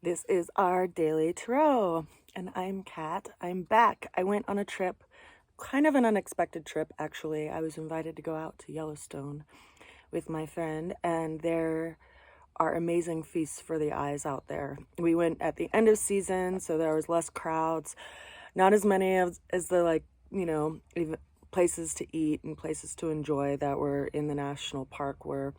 This is our daily tarot, and I'm Kat. I'm back. I went on a trip, kind of an unexpected trip, actually. I was invited to go out to Yellowstone with my friend, and there are amazing feasts for the eyes out there. We went at the end of season, so there was less crowds, not as many as the even places to eat and places to enjoy that were in the national park were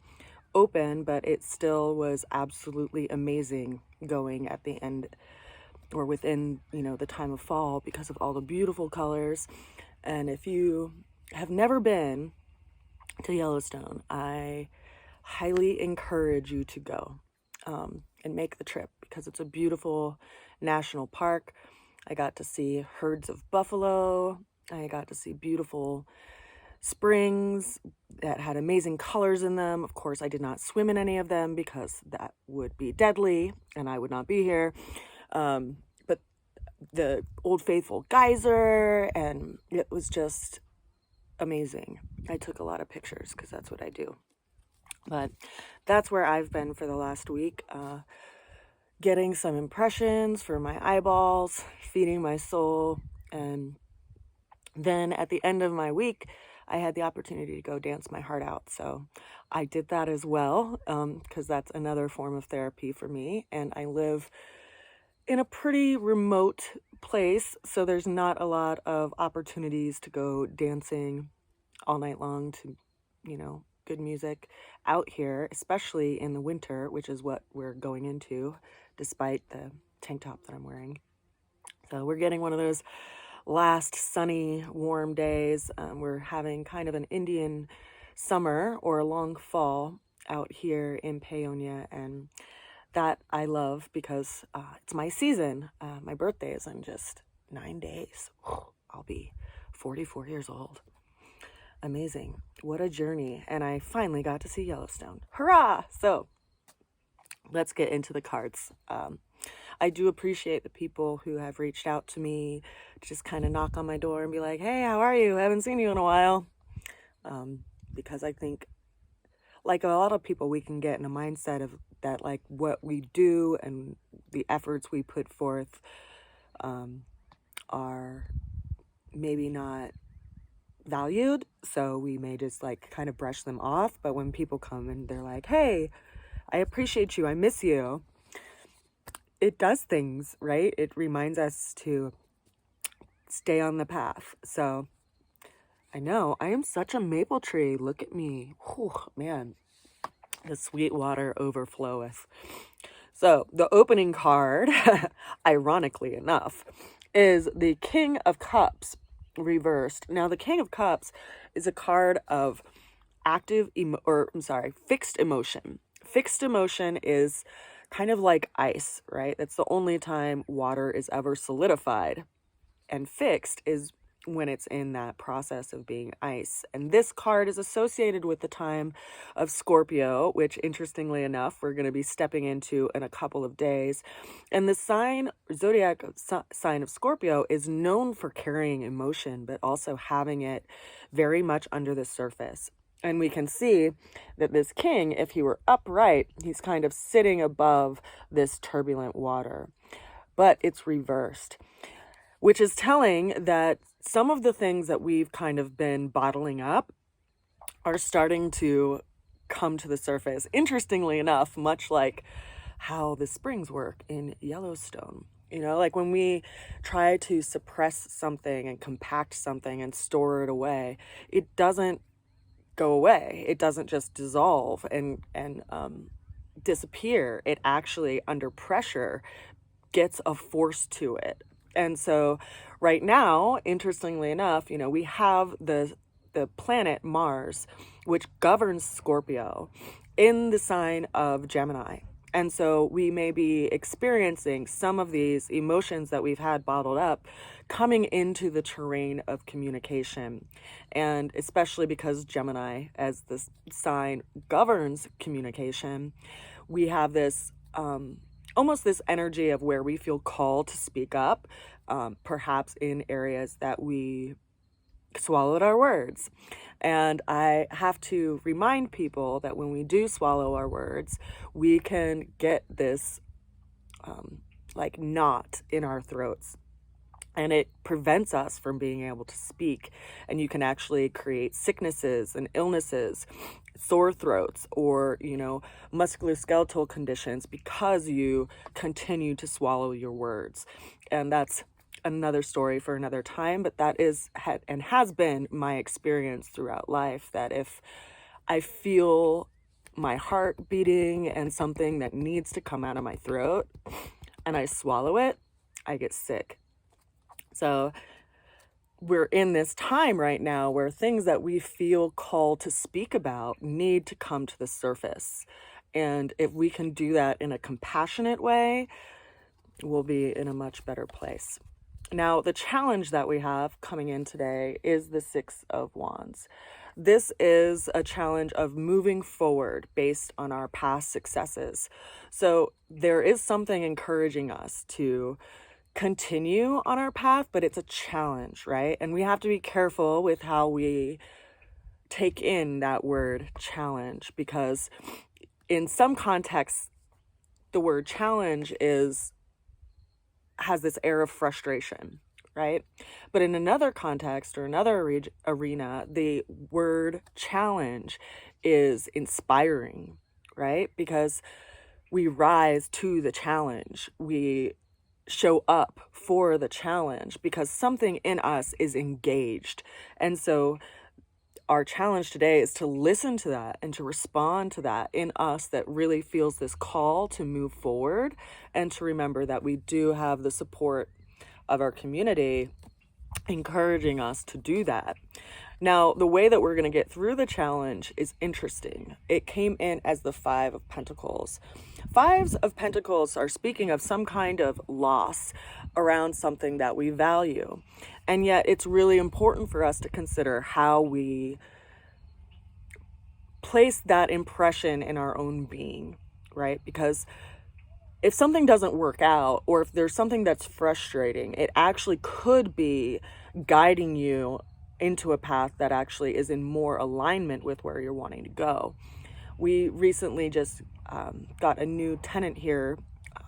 open, but it still was absolutely amazing going at the end or within the time of fall because of all the beautiful colors. And if you have never been to Yellowstone, I highly encourage you to go and make the trip because it's a beautiful national park. I got to see herds of buffalo. I got to see beautiful springs that had amazing colors in them. Of course, I did not swim in any of them because that would be deadly and I would not be here. But the Old Faithful geyser, and it was just amazing. I took a lot of pictures because that's what I do. But that's where I've been for the last week, getting some impressions for my eyeballs, feeding my soul, and then at the end of my week, I had the opportunity to go dance my heart out. So I did that as well, because that's another form of therapy for me. And I live in a pretty remote place, so there's not a lot of opportunities to go dancing all night long to, good music out here, especially in the winter, which is what we're going into, despite the tank top that I'm wearing. So we're getting one of those last sunny, warm days. We're having kind of an Indian summer or a long fall out here in Paonia, and that I love because it's my season. My birthday is in just 9 days. I'll be 44 years old. Amazing. What a journey. And I finally got to see Yellowstone. Hurrah! So let's get into the cards. I do appreciate the people who have reached out to me to just kind of knock on my door and be like, hey, how are you? I haven't seen you in a while. Because I think, like a lot of people, we can get in a mindset of that, like what we do and the efforts we put forth are maybe not valued. So we may just like kind of brush them off. But when people come and they're like, hey, I appreciate you, I miss you, it does things, right? It reminds us to stay on the path. So I know I am such a maple tree. Look at me. Whew, man, the sweet water overfloweth. So the opening card, ironically enough, is the King of Cups reversed. Now the King of Cups is a card of fixed emotion. Fixed emotion is kind of like ice, right? That's the only time water is ever solidified. And fixed is when it's in that process of being ice. And this card is associated with the time of Scorpio, which interestingly enough, we're going to be stepping into in a couple of days. And the zodiac sign of Scorpio is known for carrying emotion, but also having it very much under the surface. And we can see that this king, if he were upright, he's kind of sitting above this turbulent water. But it's reversed, which is telling that some of the things that we've kind of been bottling up are starting to come to the surface. Interestingly enough, much like how the springs work in Yellowstone. Like when we try to suppress something and compact something and store it away, it doesn't go away. It doesn't just dissolve and disappear. It actually, under pressure, gets a force to it. And so right now, interestingly enough, we have the planet Mars, which governs Scorpio, in the sign of Gemini. And so we may be experiencing some of these emotions that we've had bottled up coming into the terrain of communication. And especially because Gemini, as this sign, governs communication, we have this almost this energy of where we feel called to speak up, perhaps in areas that we swallowed our words. And I have to remind people that when we do swallow our words, we can get this like knot in our throats. And it prevents us from being able to speak. And you can actually create sicknesses and illnesses, sore throats, or, musculoskeletal conditions because you continue to swallow your words. And that's another story for another time. But that is and has been my experience throughout life, that if I feel my heart beating and something that needs to come out of my throat and I swallow it, I get sick. So we're in this time right now where things that we feel called to speak about need to come to the surface. And if we can do that in a compassionate way, we'll be in a much better place. Now, the challenge that we have coming in today is the Six of Wands. This is a challenge of moving forward based on our past successes. So there is something encouraging us to continue on our path, but it's a challenge, right? And we have to be careful with how we take in that word challenge, because in some contexts, the word challenge has this air of frustration, right? But in another context or another arena, the word challenge is inspiring, right? Because we rise to the challenge. We show up for the challenge because something in us is engaged. And so our challenge today is to listen to that and to respond to that in us that really feels this call to move forward, and to remember that we do have the support of our community encouraging us to do that. Now, the way that we're going to get through the challenge is interesting. It came in as the Five of Pentacles. Fives of Pentacles are speaking of some kind of loss around something that we value. And yet it's really important for us to consider how we place that impression in our own being, right? Because if something doesn't work out, or if there's something that's frustrating, it actually could be guiding you into a path that actually is in more alignment with where you're wanting to go. We recently just got a new tenant here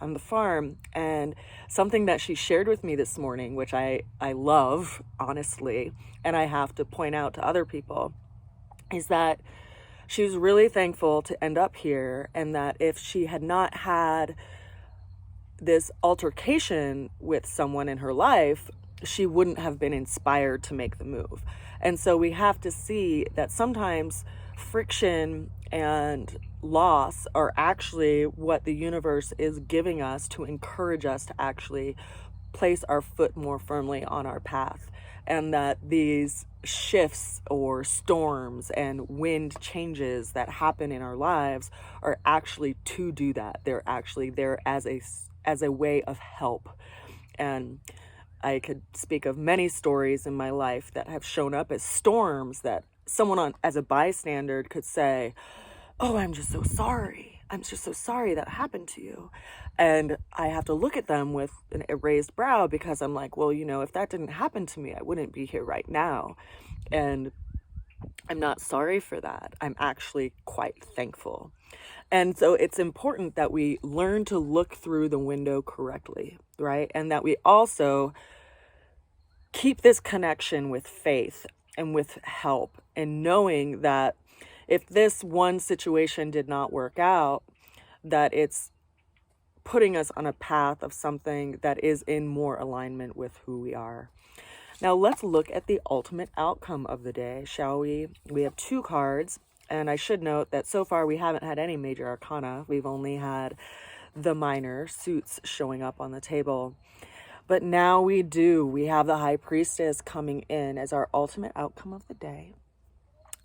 on the farm, and something that she shared with me this morning, which I love, honestly, and I have to point out to other people, is that she was really thankful to end up here, and that if she had not had this altercation with someone in her life, she wouldn't have been inspired to make the move. And so we have to see that sometimes friction and loss are actually what the universe is giving us to encourage us to actually place our foot more firmly on our path. And that these shifts or storms and wind changes that happen in our lives are actually to do that. They're actually there as a way of help. And I could speak of many stories in my life that have shown up as storms that someone as a bystander could say, "Oh, I'm just so sorry. I'm just so sorry that happened to you." And I have to look at them with a raised brow, because I'm like, well, if that didn't happen to me, I wouldn't be here right now. And I'm not sorry for that. I'm actually quite thankful. And so it's important that we learn to look through the window correctly, right? And that we also keep this connection with faith and with help, and knowing that if this one situation did not work out, that it's putting us on a path of something that is in more alignment with who we are. Now let's look at the ultimate outcome of the day, shall we? We have two cards. And I should note that so far we haven't had any major arcana. We've only had the minor suits showing up on the table. But now we do. We have the High Priestess coming in as our ultimate outcome of the day.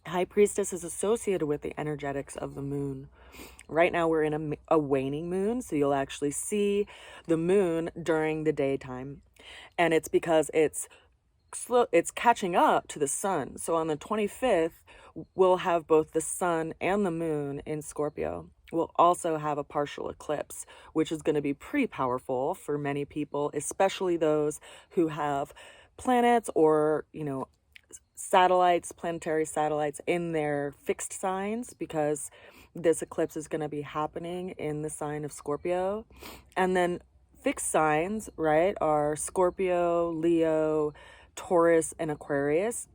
High Priestess is associated with the energetics of the moon. Right now we're in a waning moon, so you'll actually see the moon during the daytime. And it's because it's catching up to the sun. So on the 25th, we'll have both the sun and the moon in Scorpio. We'll also have a partial eclipse, which is going to be pretty powerful for many people, especially those who have planets or, planetary satellites in their fixed signs, because this eclipse is going to be happening in the sign of Scorpio. And then fixed signs, right, are Scorpio, Leo, Taurus, and Aquarius.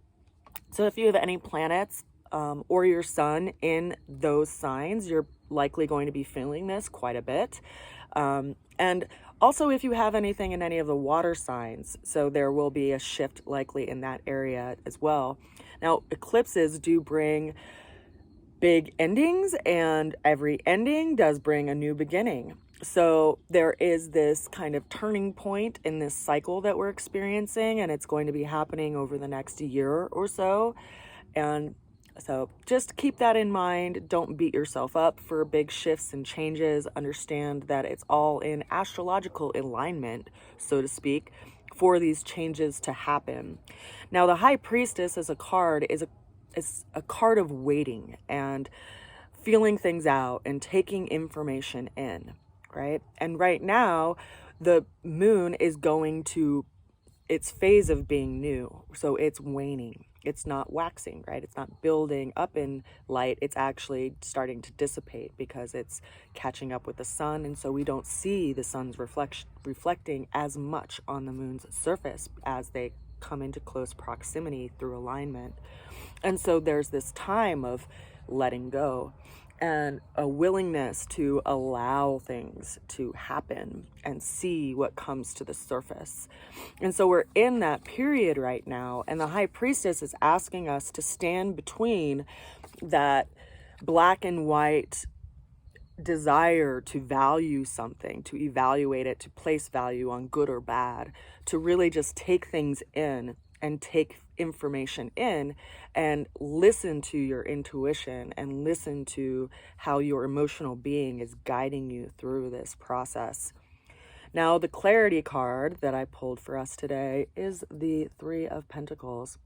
So if you have any planets or your sun in those signs, you're likely going to be feeling this quite a bit. And also if you have anything in any of the water signs, so there will be a shift likely in that area as well. Now, eclipses do bring big endings, and every ending does bring a new beginning. So there is this kind of turning point in this cycle that we're experiencing, and it's going to be happening over the next year or so. And so just keep that in mind. Don't beat yourself up for big shifts and changes. Understand that it's all in astrological alignment, so to speak, for these changes to happen. Now, the High Priestess as a card is a card of waiting and feeling things out and taking information in, right? And right now, the moon is going to its phase of being new. So it's waning. It's not waxing, right? It's not building up in light. It's actually starting to dissipate because it's catching up with the sun. And so we don't see the sun's reflecting as much on the moon's surface as they come into close proximity through alignment. And so there's this time of letting go and a willingness to allow things to happen and see what comes to the surface. And so we're in that period right now, and the High Priestess is asking us to stand between that black and white desire to value something, to evaluate it, to place value on good or bad, to really just take things in and take information in and listen to your intuition and listen to how your emotional being is guiding you through this process. Now, the clarity card that I pulled for us today is the Three of Pentacles.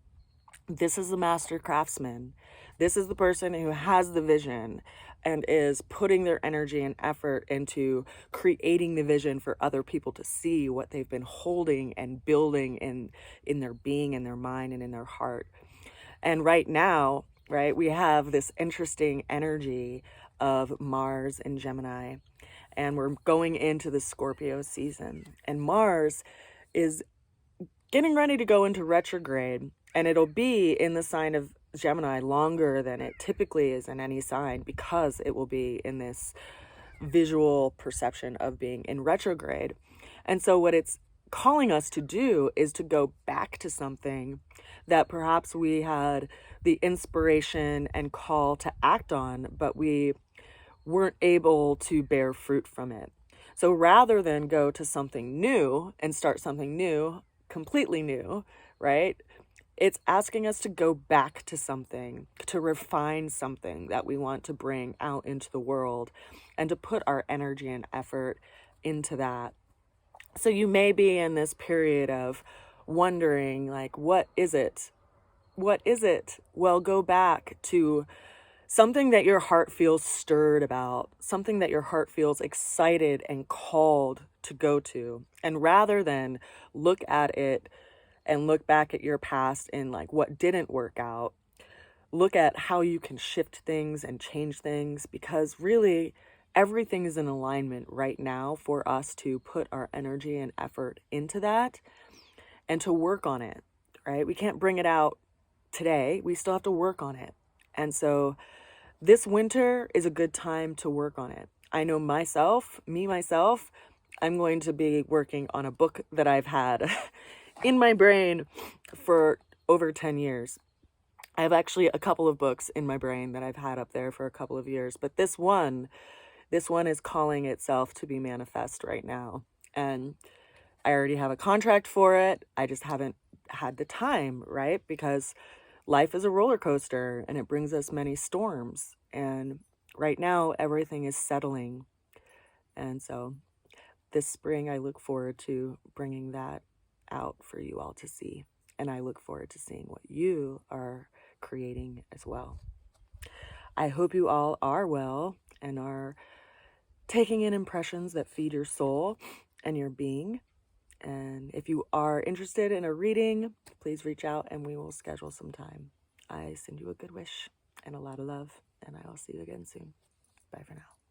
This is the master craftsman. This is the person who has the vision and is putting their energy and effort into creating the vision for other people to see what they've been holding and building in their being, in their mind, and in their heart. And right now, right, we have this interesting energy of Mars and Gemini, and we're going into the Scorpio season. And Mars is getting ready to go into retrograde, and it'll be in the sign of Gemini longer than it typically is in any sign, because it will be in this visual perception of being in retrograde. And so what it's calling us to do is to go back to something that perhaps we had the inspiration and call to act on, but we weren't able to bear fruit from it. So rather than go to something new and start something new, completely new, right? It's asking us to go back to something, to refine something that we want to bring out into the world and to put our energy and effort into that. So you may be in this period of wondering, like, what is it? What is it? Well, go back to something that your heart feels stirred about, something that your heart feels excited and called to go to. And rather than look at it and look back at your past and like what didn't work out, look at how you can shift things and change things, because really everything is in alignment right now for us to put our energy and effort into that and to work on it, right? We can't bring it out today. We still have to work on it. And so this winter is a good time to work on it. I know myself, I'm going to be working on a book that I've had in my brain for over 10 years. I have actually a couple of books in my brain that I've had up there for a couple of years, but this one is calling itself to be manifest right now. And I already have a contract for it. I just haven't had the time, right? Because life is a roller coaster and it brings us many storms. And right now, everything is settling. And so this spring, I look forward to bringing that out for you all to see. And I look forward to seeing what you are creating as well. I hope you all are well and are taking in impressions that feed your soul and your being. And if you are interested in a reading, please reach out and we will schedule some time. I send you a good wish and a lot of love, and I will see you again soon. Bye for now.